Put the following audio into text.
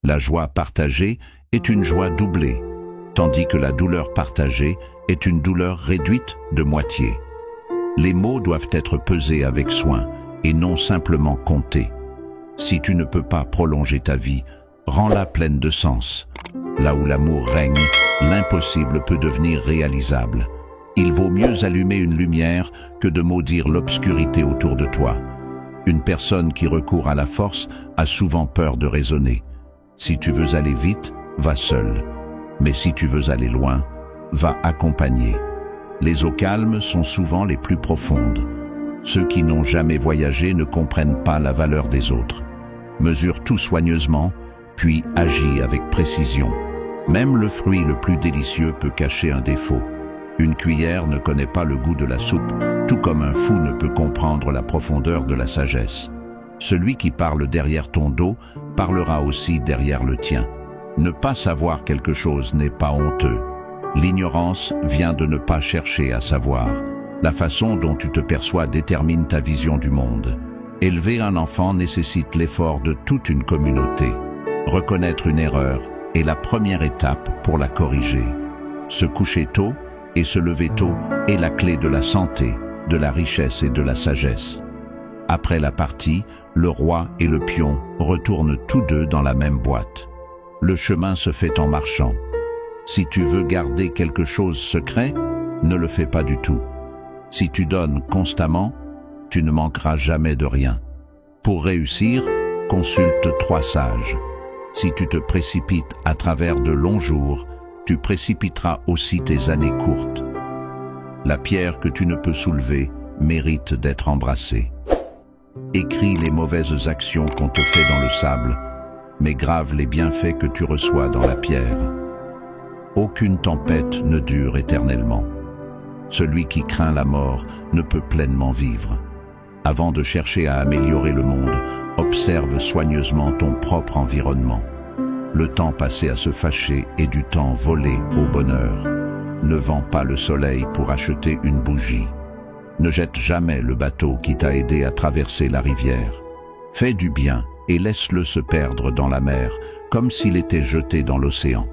La joie partagée est une joie doublée, tandis que la douleur partagée est une douleur réduite de moitié. Les mots doivent être pesés avec soin et non simplement comptés. Si tu ne peux pas prolonger ta vie, rends-la pleine de sens. Là où l'amour règne, l'impossible peut devenir réalisable. Il vaut mieux allumer une lumière que de maudire l'obscurité autour de toi. Une personne qui recourt à la force a souvent peur de raisonner. Si tu veux aller vite, va seul. Mais si tu veux aller loin, va accompagné. Les eaux calmes sont souvent les plus profondes. Ceux qui n'ont jamais voyagé ne comprennent pas la valeur des autres. Mesure tout soigneusement, puis agis avec précision. Même le fruit le plus délicieux peut cacher un défaut. Une cuillère ne connaît pas le goût de la soupe, tout comme un fou ne peut comprendre la profondeur de la sagesse. Celui qui parle derrière ton dos parlera aussi derrière le tien. Ne pas savoir quelque chose n'est pas honteux. L'ignorance vient de ne pas chercher à savoir. La façon dont tu te perçois détermine ta vision du monde. Élever un enfant nécessite l'effort de toute une communauté. Reconnaître une erreur est la première étape pour la corriger. Se coucher tôt et se lever tôt est la clé de la santé, de la richesse et de la sagesse. Après la partie, le roi et le pion retournent tous deux dans la même boîte. Le chemin se fait en marchant. Si tu veux garder quelque chose secret, ne le fais pas du tout. Si tu donnes constamment, tu ne manqueras jamais de rien. Pour réussir, consulte 3 sages. Si tu te précipites à travers de longs jours, tu précipiteras aussi tes années courtes. La pierre que tu ne peux soulever mérite d'être embrassée. Écris les mauvaises actions qu'on te fait dans le sable, mais grave les bienfaits que tu reçois dans la pierre. Aucune tempête ne dure éternellement. Celui qui craint la mort ne peut pleinement vivre. Avant de chercher à améliorer le monde, observe soigneusement ton propre environnement. Le temps passé à se fâcher est du temps volé au bonheur. Ne vends pas le soleil pour acheter une bougie. Ne jette jamais le bateau qui t'a aidé à traverser la rivière. Fais du bien et laisse-le se perdre dans la mer, comme s'il était jeté dans l'océan.